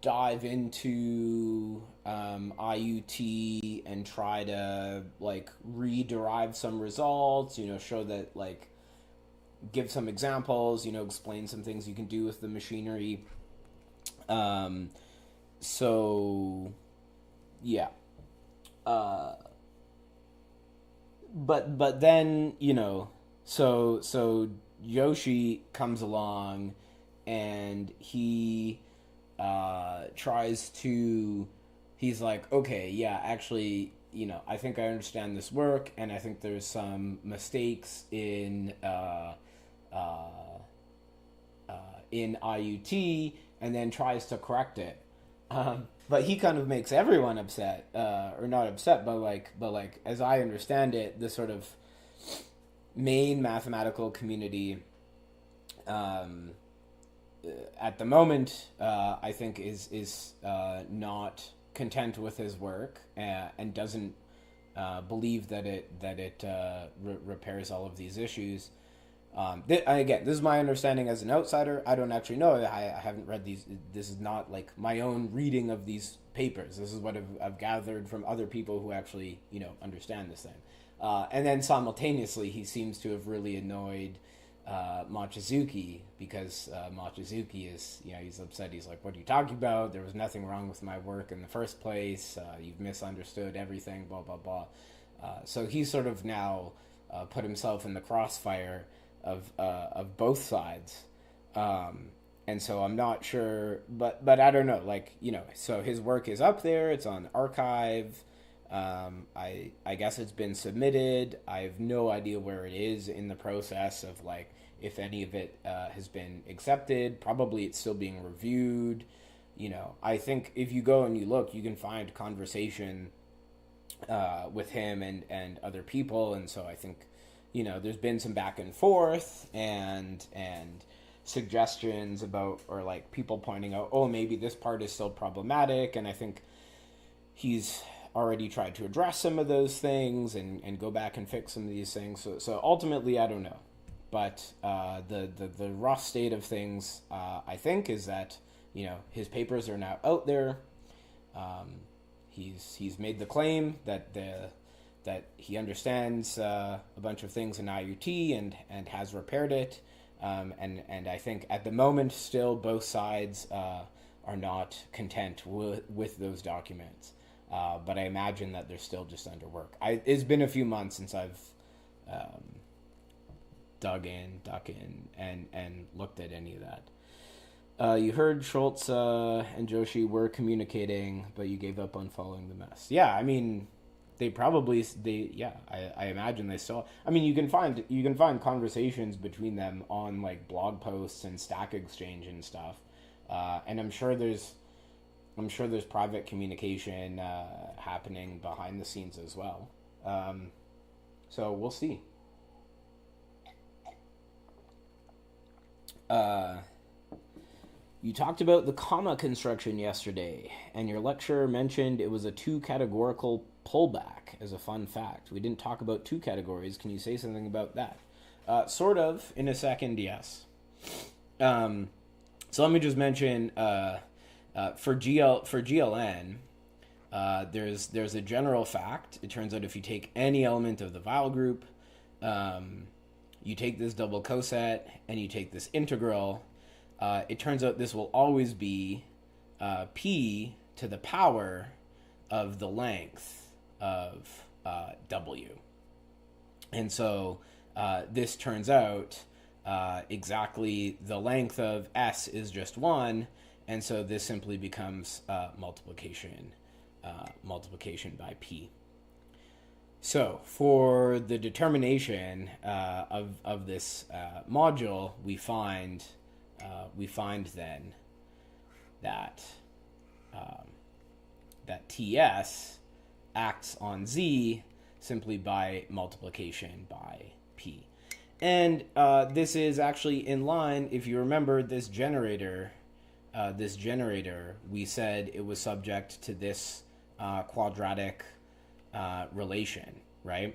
dive into IUT and try to rederive some results, show that give some examples, explain some things you can do with the machinery. So yeah. But then, so Yoshi comes along and he he's like, okay, yeah, actually, I think I understand this work, and I think there's some mistakes in IUT, and then tries to correct it. But he kind of makes everyone upset, or not upset, but as I understand it, the sort of main mathematical community, at the moment, I think is not content with his work, and doesn't believe that it repairs all of these issues. Again, this is my understanding as an outsider. I don't actually know. I haven't read these. This is not my own reading of these papers. This is what I've gathered from other people who actually understand this thing. And then simultaneously, he seems to have really annoyed Mochizuki, because Mochizuki is, he's upset. He's like, what are you talking about? There was nothing wrong with my work in the first place. You've misunderstood everything, blah, blah, blah. So he's sort of now put himself in the crossfire of both sides. And so I'm not sure, but I don't know, so his work is up there. It's on archive. I guess it's been submitted. I have no idea where it is in the process of if any of it has been accepted. Probably it's still being reviewed. I think if you go and you look, you can find conversation with him and other people. And so I think, there's been some back and forth and suggestions about, or people pointing out, oh, maybe this part is still problematic. And I think he's already tried to address some of those things and go back and fix some of these things. So ultimately, I don't know. But the rough state of things, I think, is that, his papers are now out there. He's made the claim that he understands a bunch of things in IUT and has repaired it. And I think at the moment, still, both sides are not content with those documents. But I imagine that they're still just under work. It's been a few months since I've dug in and looked at any of that. You heard Schultz and Joshi were communicating, but you gave up on following the mess. Yeah, I mean, I imagine they still. I mean, you can find conversations between them on blog posts and Stack Exchange and stuff, and I'm sure there's private communication happening behind the scenes as well. So we'll see. You talked about the comma construction yesterday, and your lecturer mentioned it was a two-categorical pullback as a fun fact. We didn't talk about two categories. Can you say something about that? Sort of, in a second, yes. So let me just mention... for GLN, there's a general fact. It turns out if you take any element of the Weyl group, you take this double coset and you take this integral, it turns out this will always be p to the power of the length of w. And so this turns out exactly the length of s is just 1, and so this simply becomes multiplication by p. So for the determination of this module, we find then that that Ts acts on Z simply by multiplication by P. And this is actually in line, if you remember this generator, we said it was subject to this quadratic relation, right?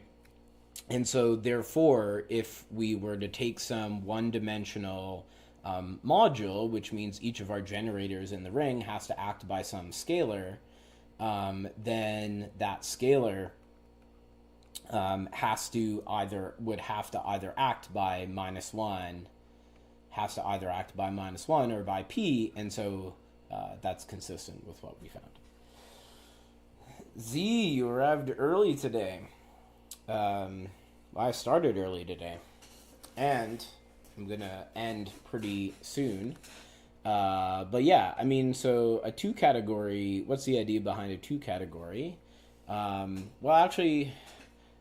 And so therefore, if we were to take some one-dimensional module, which means each of our generators in the ring has to act by some scalar, then that scalar would have to either act by -1, or by p, and so that's consistent with what we found. Z, you arrived early today. I started early today, and I'm gonna end pretty soon. But yeah, I mean, so a 2 category. What's the idea behind a 2 category? Well, actually,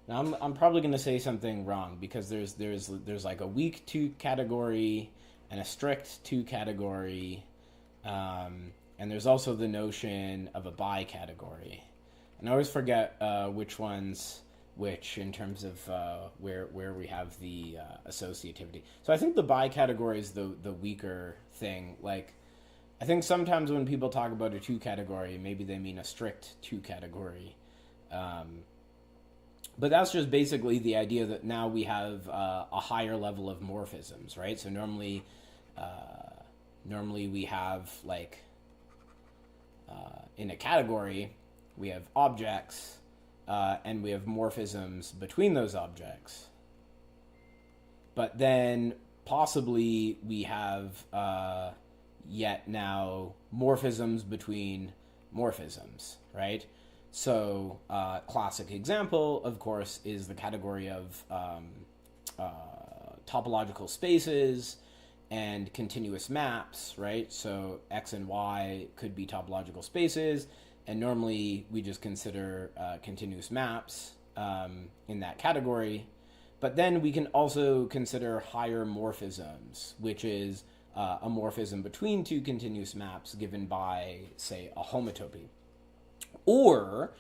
I'm probably gonna say something wrong, because there's like a weak 2 category and a strict 2 category, and there's also the notion of a bi-category. And I always forget which one's which in terms of where we have the associativity. So I think the bi-category is the weaker thing. Like, I think sometimes when people talk about a 2 category, maybe they mean a strict 2 category. But that's just basically the idea that now we have a higher level of morphisms, right? So normally we have, like, in a category, we have objects, and we have morphisms between those objects. But then possibly we have yet now morphisms between morphisms, right? So classic example, of course, is the category of topological spaces and continuous maps, right? So X and Y could be topological spaces, and normally we just consider continuous maps in that category. But then we can also consider higher morphisms, which is a morphism between 2 continuous maps given by, say, a homotopy. Or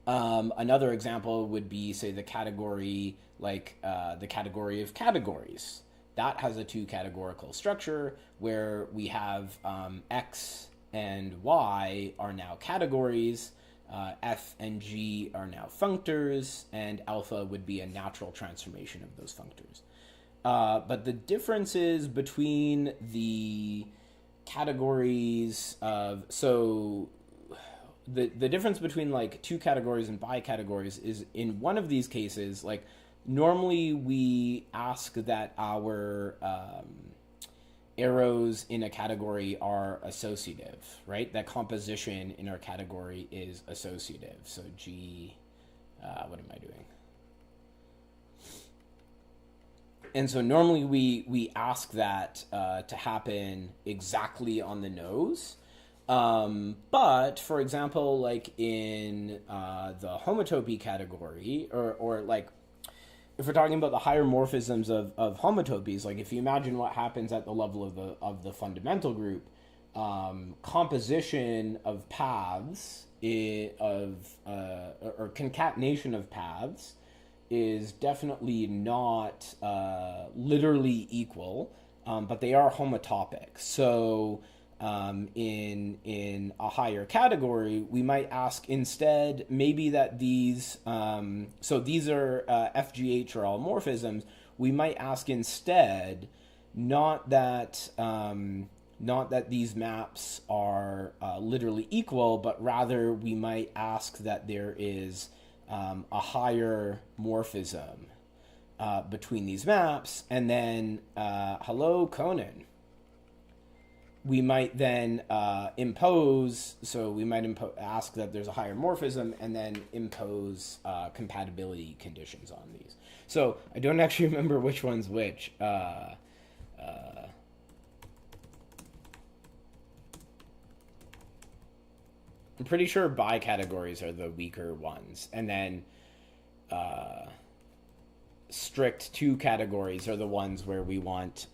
another example would be, say, the category, like the category of categories. That has a 2 categorical structure where we have X and Y are now categories, F and G are now functors, and alpha would be a natural transformation of those functors. But the differences between the categories of, so the difference between like 2 categories and bi-categories is, in one of these cases, like normally we ask that our arrows in a category are associative, right? That composition in our category is associative. So G, what am I doing? And so normally we ask that to happen exactly on the nose. But for example, like in the homotopy category, or like if we're talking about the higher morphisms of homotopies, like if you imagine what happens at the level of the fundamental group, composition of paths or concatenation of paths is definitely not literally equal, but they are homotopic. So in a higher category, we might ask instead maybe that these, so these are FGH are all morphisms. We might ask instead not that these maps are literally equal, but rather we might ask that there is a higher morphism between these maps, and then hello Conan. We might then impose, so we might ask that there's a higher morphism, and then impose compatibility conditions on these. So I don't actually remember which one's which. I'm pretty sure bi-categories are the weaker ones, and then strict 2 categories are the ones where we want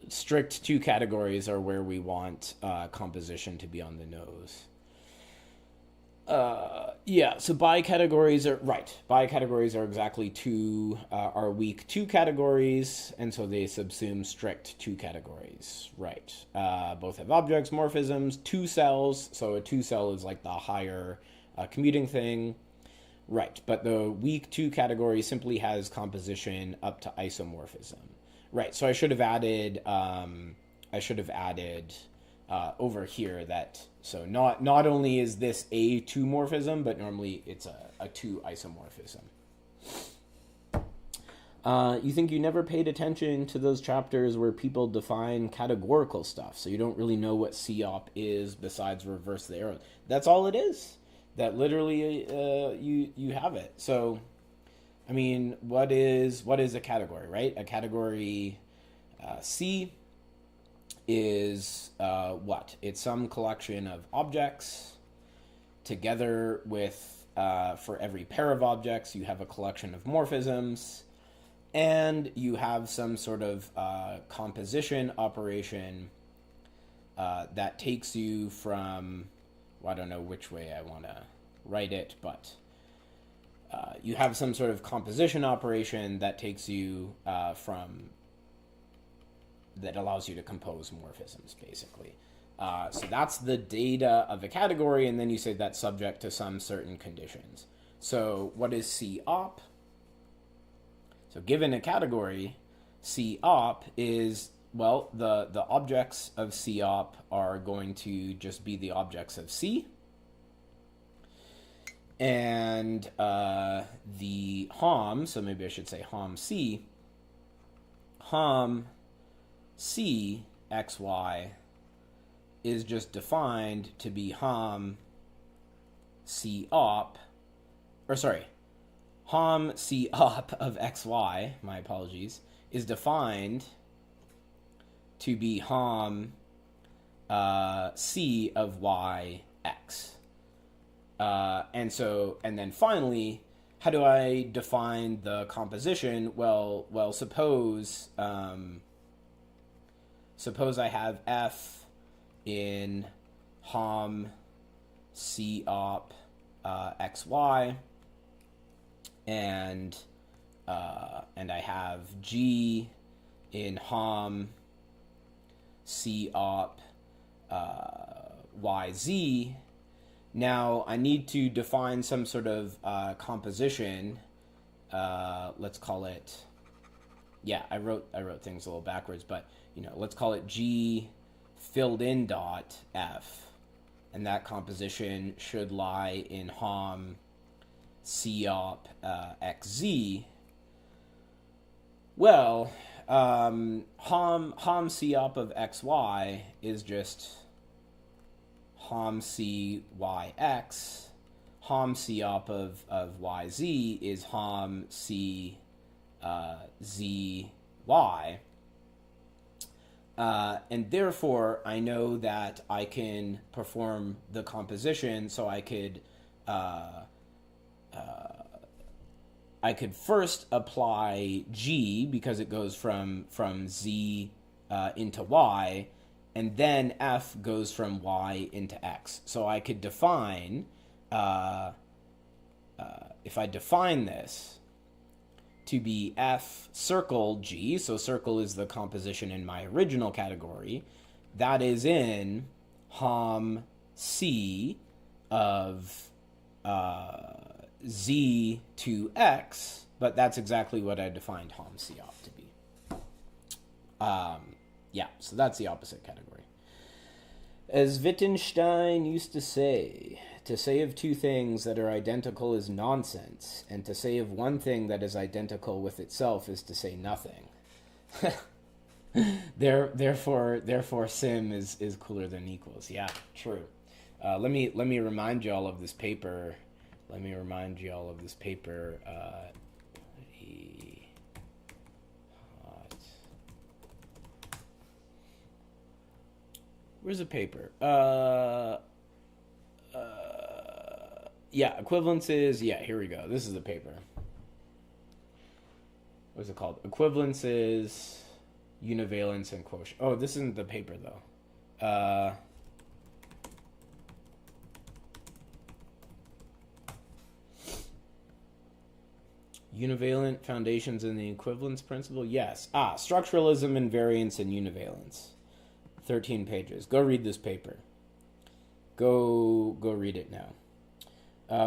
strict 2 categories are where we want composition to be on the nose. Yeah, so bi-categories are right. Bi-categories are exactly are weak 2 categories, and so they subsume strict 2 categories. Right. Both have objects, morphisms, 2 cells. So a 2 cell is like the higher commuting thing. Right, but the weak 2 category simply has composition up to isomorphism. Right, so I should have added over here that, so not only is this a 2 morphism, but normally it's a 2 isomorphism. You think you never paid attention to those chapters where people define categorical stuff, so you don't really know what COP is besides reverse the arrow. That's all it is. That literally you have it. So, I mean, what is a category, right? A category C is what? It's some collection of objects together with, for every pair of objects, you have a collection of morphisms, and you have some sort of composition operation that takes you from, well, I don't know which way I want to write it, but you have some sort of composition operation that takes you that allows you to compose morphisms, basically. So that's the data of a category, and then you say that's subject to some certain conditions. So what is C-op? So given a category, C-op is, well, the objects of C-op are going to just be the objects of C. And the HOM, so maybe I should say HOM C XY is just defined to be HOM C-op, or sorry, HOM C-op of XY, my apologies, is defined to be HOM C of YX. And then finally, how do I define the composition? Well, suppose I have F in HOM C-op XY, and I have G in HOM C-op YZ. Now I need to define some sort of composition. Let's call it. Yeah, I wrote things a little backwards, but let's call it G filled in dot F, and that composition should lie in HOM C-op XZ. Well, HOM C-op of XY is just HOM C-YX. HOM C-op of YZ is HOM C ZY. And therefore, I know that I can perform the composition, so I could first apply G because it goes from Z into Y, and then F goes from Y into X. So I could define, if I define this to be F circle G, so circle is the composition in my original category, that is in HOM C of Z to X, but that's exactly what I defined HOM C-op to be. Yeah, so that's the opposite category. As Wittgenstein used to say, to say of two things that are identical is nonsense, and to say of one thing that is identical with itself is to say nothing. Therefore, sim is cooler than equals. Yeah, true. Let me remind you all of this paper. Where's the paper? Yeah, equivalences. Yeah, here we go. This is the paper. What's it called? Equivalences, univalence, and quotient. Oh, this isn't the paper though. Univalent foundations in the equivalence principle. Yes. Structuralism, invariance, and univalence. 13 pages. Go read this paper. Go read it now.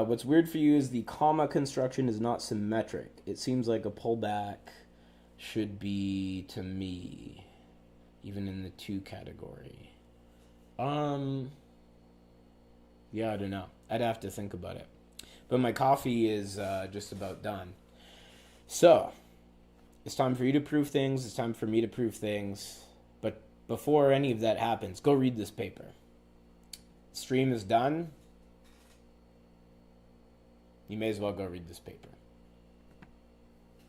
What's weird for you is the comma construction is not symmetric. It seems like a pullback should be to me, even in the 2 category. Yeah, I don't know. I'd have to think about it. But my coffee is just about done. So, it's time for you to prove things. It's time for me to prove things. But before any of that happens, go read this paper. Stream is done. You may as well go read this paper.